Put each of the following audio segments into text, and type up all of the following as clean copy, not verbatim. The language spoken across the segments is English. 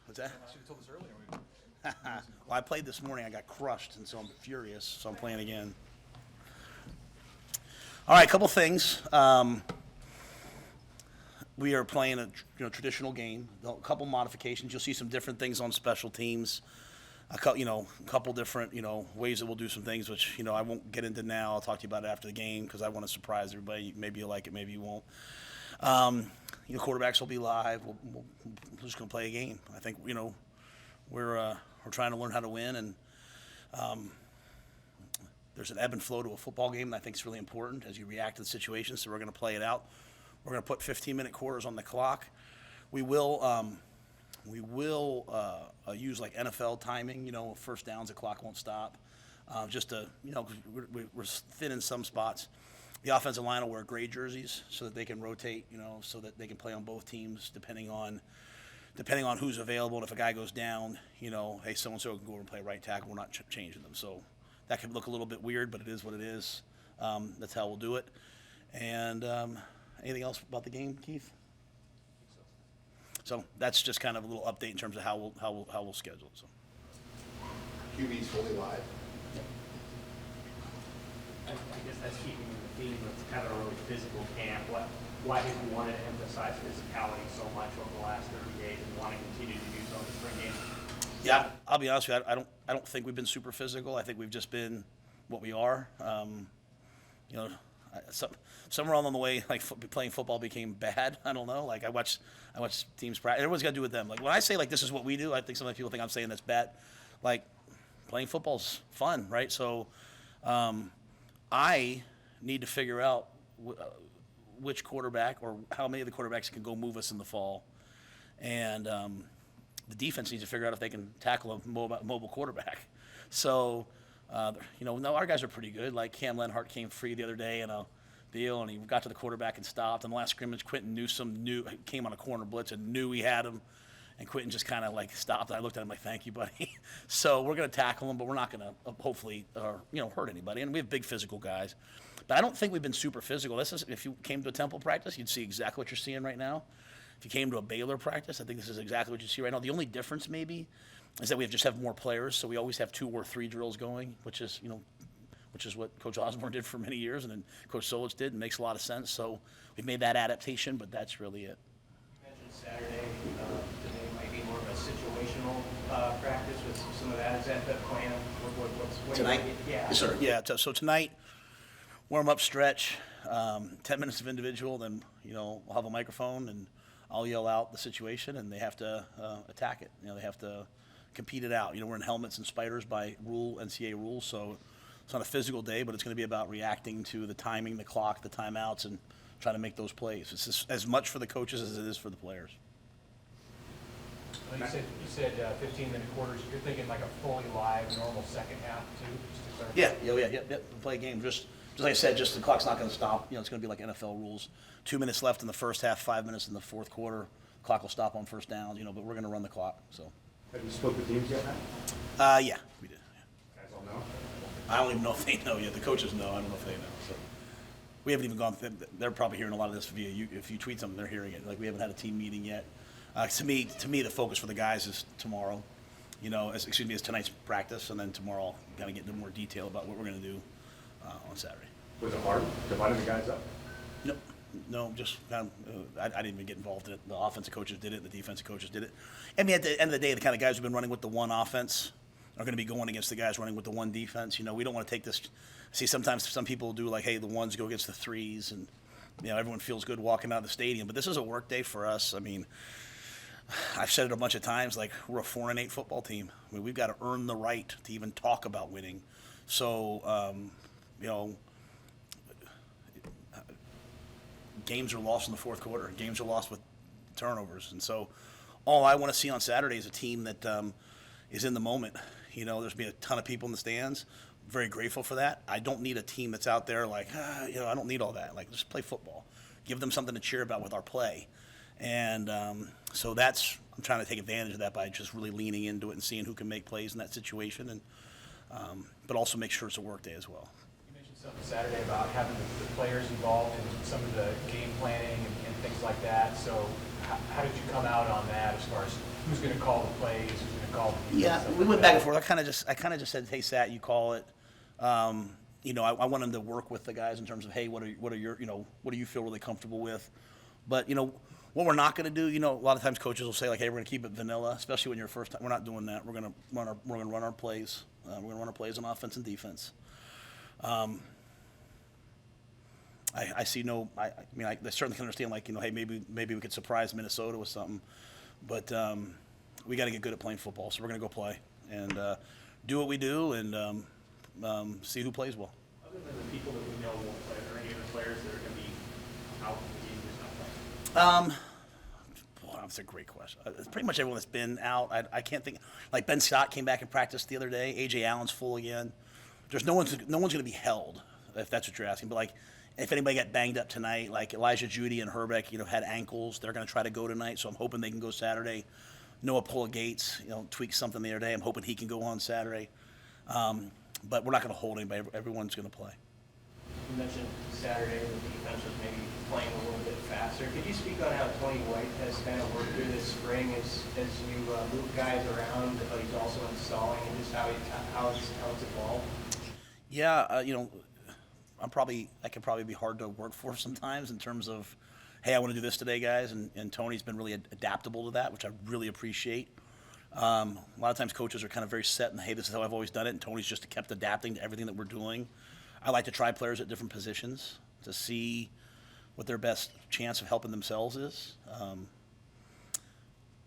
What's that? Should have told us earlier. Well, I played this morning. I got crushed, and so I'm furious. So I'm playing again. All right, a couple things. We are playing a traditional game. A couple modifications. You'll see some different things on special teams. A couple different ways that we'll do some things, which I won't get into now. I'll talk to you about it after the game because I want to surprise everybody. Maybe you'll like it, maybe you won't. Quarterbacks will be live. We're just going to play a game. I think we're trying to learn how to win, and there's an ebb and flow to a football game that I think is really important as you react to the situation. So we're going to play it out. We're going to put 15-minute quarters on the clock. We will use like NFL timing. First downs, the clock won't stop. Just to we're thin in some spots. The offensive line will wear gray jerseys so that they can rotate. So that they can play on both teams depending on who's available. And if a guy goes down, hey, so-and-so can go over and play right tackle. We're not changing them. So that could look a little bit weird, but it is what it is. That's how we'll do it. And anything else about the game, Keith? So that's just kind of a little update in terms of how we'll schedule it. So. QB's fully live. I guess that's keeping the theme of kind of a really physical camp. Why did you want to emphasize physicality so much over the last 30 days and want to continue to do so in the spring game? Yeah, I'll be honest with you. I don't think we've been super physical. I think we've just been what we are. Somewhere along the way, like playing football became bad. I don't know. Like I watch teams practice. Everyone's got to do with them. Like when I say like this is what we do, I think sometimes people think I'm saying that's bad. Like playing football's fun, right? So I need to figure out which quarterback or how many of the quarterbacks can go move us in the fall, and the defense needs to figure out if they can tackle a mobile quarterback. So. Our guys are pretty good. Like Cam Lenhart came free the other day in a deal, and he got to the quarterback and stopped. In the last scrimmage, Quentin Newsome came on a corner blitz and knew he had him, and Quentin just kind of like stopped. I looked at him like, "Thank you, buddy." So we're going to tackle him, but we're not going to hopefully hurt anybody. And we have big physical guys, but I don't think we've been super physical. This is if you came to a Temple practice, you'd see exactly what you're seeing right now. If you came to a Baylor practice, I think this is exactly what you see right now. The only difference maybe is that we just have more players, so we always have 2 or 3 drills going, which is what Coach Osborne did for many years, and then Coach Solich did, and makes a lot of sense. So we've made that adaptation, but that's really it. You mentioned Saturday. Today might be more of a situational practice with some of that. Is that the plan? What's Tonight? Yeah. Yes, sir. Yeah. So tonight, warm up stretch, 10 minutes of individual, then we'll have a microphone and I'll yell out the situation, and they have to attack it. They have to compete it out. We're in helmets and spiders by Rhule, NCAA rules, so it's not a physical day, but it's going to be about reacting to the timing, the clock, the timeouts, and trying to make those plays. It's just as much for the coaches as it is for the players. You said 15-minute quarters. You're thinking like a fully live, normal second half too, just to clarify? Yeah. Play a game. Just like I said, just the clock's not going to stop. It's going to be like NFL rules. 2 minutes left in the first half, 5 minutes in the fourth quarter. Clock will stop on first downs. But we're going to run the clock. So. Have you spoke with teams yet, Matt? Yeah, we did. Yeah. Guys all know? I don't even know if they know yet. The coaches know. I don't know if they know. So we haven't even gone. They're probably hearing a lot of this via you. If you tweet something, they're hearing it. Like we haven't had a team meeting yet. To me, the focus for the guys is tomorrow. As tonight's practice, and then tomorrow I'll kind of get into more detail about what we're going to do on Saturday. Was it hard dividing the guys up? No, just kind of, I didn't even get involved in it. The offensive coaches did it. The defensive coaches did it. I mean, at the end of the day, the kind of guys who've been running with the one offense are going to be going against the guys running with the one defense. We don't want to take this. See, sometimes some people do like, hey, the ones go against the threes, and everyone feels good walking out of the stadium. But this is a work day for us. I mean, I've said it a bunch of times. Like we're a 4-8 football team. I mean, we've got to earn the right to even talk about winning. So, games are lost in the fourth quarter. Games are lost with turnovers. And so all I want to see on Saturday is a team that is in the moment. There's going to be a ton of people in the stands. Very grateful for that. I don't need a team that's out there like, I don't need all that. Like, just play football. Give them something to cheer about with our play. And so I'm trying to take advantage of that by just really leaning into it and seeing who can make plays in that situation, and but also make sure it's a work day as well. Something Saturday about having the players involved in some of the game planning and things like that. So how did you come out on that as far as who's going to call the plays, who's going to call the Yeah, stuff we like went that? back and forth. I kind of just said, hey, Sat, you call it. I want him to work with the guys in terms of, hey, what are your, what do you feel really comfortable with? But, what we're not going to do, a lot of times coaches will say, like, hey, we're going to keep it vanilla, especially when you're first time. We're not doing that. We're going to run our plays. We're going to run our plays on offense and defense. I see no. I certainly can understand, like, hey, maybe we could surprise Minnesota with something, but we got to get good at playing football. So we're going to go play and do what we do and see who plays well. Other than the people that we know won't play, are there any other players that are going to be out in the game who's not playing? That's a great question. Pretty much everyone that's been out. I can't think. Like Ben Scott came back and practiced the other day. A.J. Allen's full again. No one's going to be held, if that's what you're asking. But like, if anybody got banged up tonight, like Elijah Judy and Herbeck, had ankles. They're going to try to go tonight. So I'm hoping they can go Saturday. Noah Pulla-Gates, tweaked something the other day. I'm hoping he can go on Saturday. But we're not going to hold anybody. Everyone's going to play. You mentioned Saturday the defense was maybe playing a little bit faster. Could you speak on how Tony White has kind of worked through this spring as you move guys around, but he's also installing, and just how it's evolved? Yeah, I can probably be hard to work for sometimes in terms of, hey, I want to do this today, guys, and Tony's been really adaptable to that, which I really appreciate. A lot of times coaches are kind of very set and, hey, this is how I've always done it, and Tony's just kept adapting to everything that we're doing. I like to try players at different positions to see what their best chance of helping themselves is.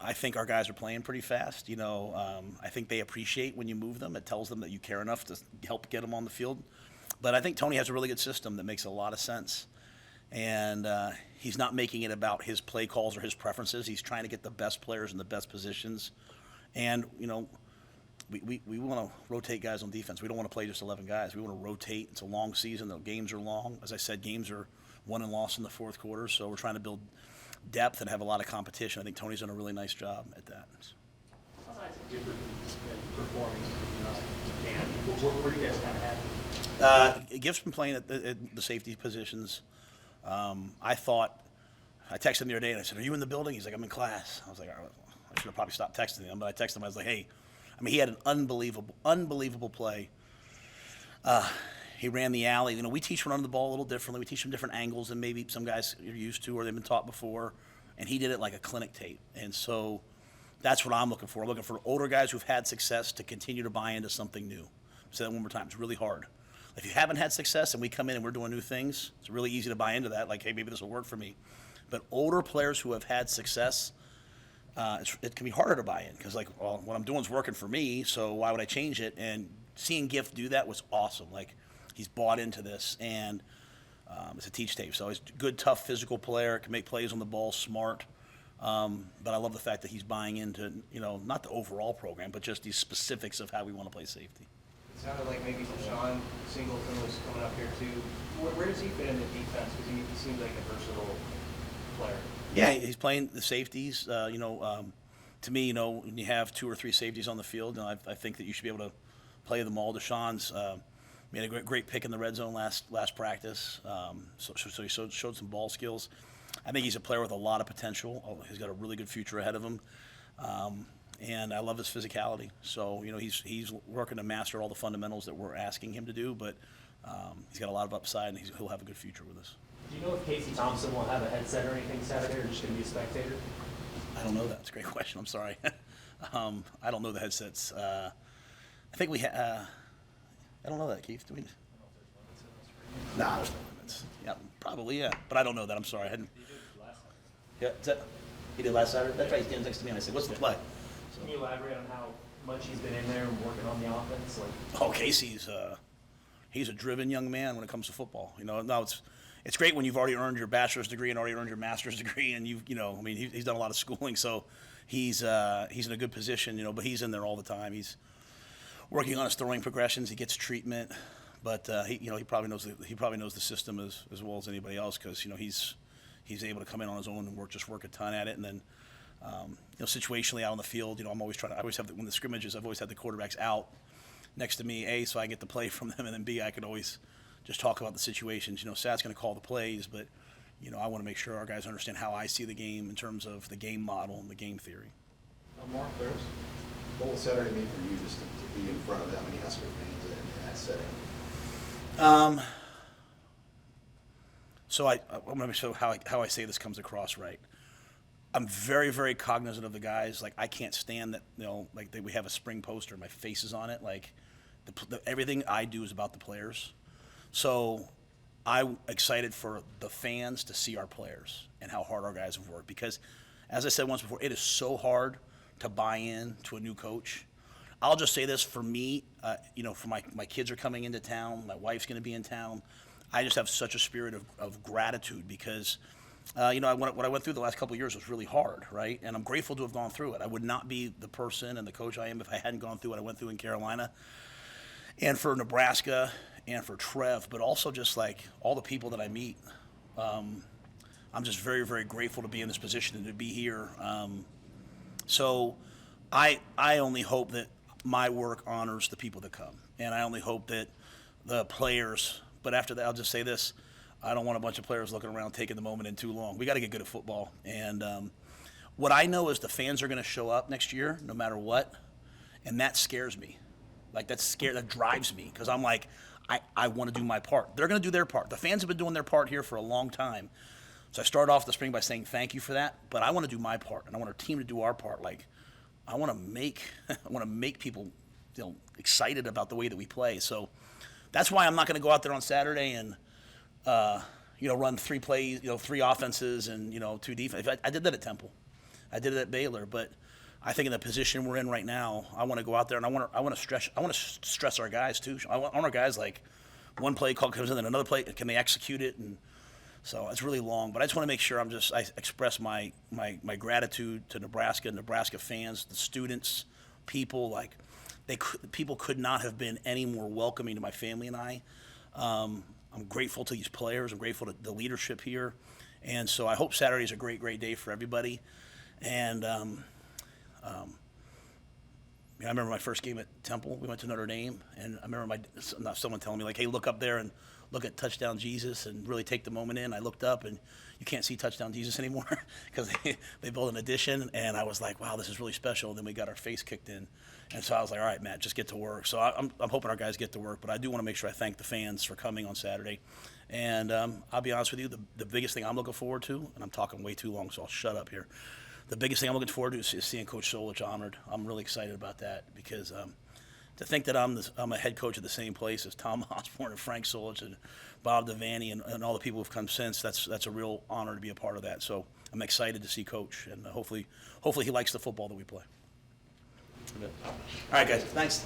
I think our guys are playing pretty fast. I think they appreciate when you move them. It tells them that you care enough to help get them on the field. But I think Tony has a really good system that makes a lot of sense. And he's not making it about his play calls or his preferences. He's trying to get the best players in the best positions. And, we want to rotate guys on defense. We don't want to play just 11 guys. We want to rotate. It's a long season. The games are long. As I said, games are won and lost in the fourth quarter. So we're trying to build depth and have a lot of competition. I think Tony's done a really nice job at that. Sometimes it's different than performing, where do you guys kind of have? Gift's been playing at the safety positions. I texted him the other day and I said, "Are you in the building?" He's like, "I'm in class." I was like, "All right, I should have probably stopped texting him," but I texted him. I was like, "Hey," he had an unbelievable play. He ran the alley. We teach running the ball a little differently. We teach them different angles than maybe some guys are used to or they've been taught before. And he did it like a clinic tape. And so that's what I'm looking for. I'm looking for older guys who've had success to continue to buy into something new. Say that one more time. It's really hard. If you haven't had success and we come in and we're doing new things, it's really easy to buy into that. Like, hey, maybe this will work for me. But older players who have had success, it can be harder to buy in because, like, well, what I'm doing is working for me, so why would I change it? And seeing Gift do that was awesome. Like, he's bought into this, and it's a teach tape. So he's a good, tough, physical player, can make plays on the ball, smart. But I love the fact that he's buying into, not the overall program, but just these specifics of how we want to play safety. It sounded like maybe Deshaun Singleton was coming up here too. Where does he fit in the defense? Because he seems like a versatile player. Yeah, he's playing the safeties. To me, when you have 2 or 3 safeties on the field, I think that you should be able to play them all. Deshaun's made a great pick in the red zone last practice. So he showed some ball skills. I think he's a player with a lot of potential. He's got a really good future ahead of him. And I love his physicality. So, he's working to master all the fundamentals that we're asking him to do, but he's got a lot of upside, and he'll have a good future with us. Do you know if Casey Thompson will have a headset or anything Saturday, or just going to be a spectator? I don't know that. It's a great question. I'm sorry. I don't know the headsets. I think we I don't know that, Keith. Do we? Nah, there's no limits. Yeah, probably, yeah. But I don't know that. I'm sorry. I hadn't. Yeah, he did last Saturday? That's right. He's standing next to me, and I said, "What's the play?" Can you elaborate on how much he's been in there and working on the offense? Casey's he's a driven young man when it comes to football. Now it's great when you've already earned your bachelor's degree and already earned your master's degree, and he's done a lot of schooling, so he's in a good position. But he's in there all the time. He's working on his throwing progressions. He gets treatment, but he probably knows the system as well as anybody else because he's able to come in on his own and work a ton at it, and then. Situationally out on the field, when the scrimmages, I've always had the quarterbacks out next to me, A, so I get the play from them, and then B, I could always just talk about the situations. Sat's going to call the plays, but, I want to make sure our guys understand how I see the game in terms of the game model and the game theory. Mark, Bears? What will Saturday mean for you just to be in front of that many Husker fans in that setting? So I'm going to make sure how I say this comes across right. I'm very, very cognizant of the guys. Like, I can't stand that, we have a spring poster, my face is on it. Like, everything I do is about the players. So I'm excited for the fans to see our players and how hard our guys have worked. Because, as I said once before, it is so hard to buy in to a new coach. I'll just say this for me, for my kids are coming into town, my wife's going to be in town. I just have such a spirit of gratitude because, what I went through the last couple of years was really hard, right? And I'm grateful to have gone through it. I would not be the person and the coach I am if I hadn't gone through what I went through in Carolina and for Nebraska and for Trev, but also just like all the people that I meet. I'm just very, very grateful to be in this position and to be here. So I only hope that my work honors the people that come. And I only hope that the players, but after that, I'll just say this. I don't want a bunch of players looking around taking the moment in too long. We got to get good at football. And what I know is the fans are going to show up next year no matter what. And that scares me. Like, that drives me because I'm like, I want to do my part. They're going to do their part. The fans have been doing their part here for a long time. So I started off the spring by saying thank you for that, but I want to do my part, and I want our team to do our part. Like, I want to make people excited about the way that we play. So that's why I'm not going to go out there on Saturday and run 3 plays, 3 offenses and 2 defense. I did that at Temple, I did it at Baylor, but I think in the position we're in right now, I want to go out there and I want to stress our guys too. I want our guys, like, one play call comes in, then another play, can they execute it? And so it's really long, but I just want to make sure I express my gratitude to Nebraska fans, the students, people. Like, people could not have been any more welcoming to my family and I. I'm grateful to these players. I'm grateful to the leadership here, and so I hope Saturday is a great, great day for everybody. And I remember my first game at Temple. We went to Notre Dame, and I remember someone telling me, like, "Hey, look up there and look at Touchdown Jesus and really take the moment in." I looked up, and you can't see Touchdown Jesus anymore because they built an addition, and I was like, wow, this is really special. And then we got our face kicked in, and so I was like, all right, Matt, just get to work. So I'm hoping our guys get to work, but I do want to make sure I thank the fans for coming on Saturday. And I'll be honest with you, the biggest thing I'm looking forward to, and I'm talking way too long, so I'll shut up here. The biggest thing I'm looking forward to is seeing Coach Solich honored. I'm really excited about that because to think that I'm a head coach at the same place as Tom Osborne and Frank Solich and Bob Devaney and all the people who've come since, that's a real honor to be a part of that. So I'm excited to see Coach, and hopefully he likes the football that we play. All right, guys. Thanks.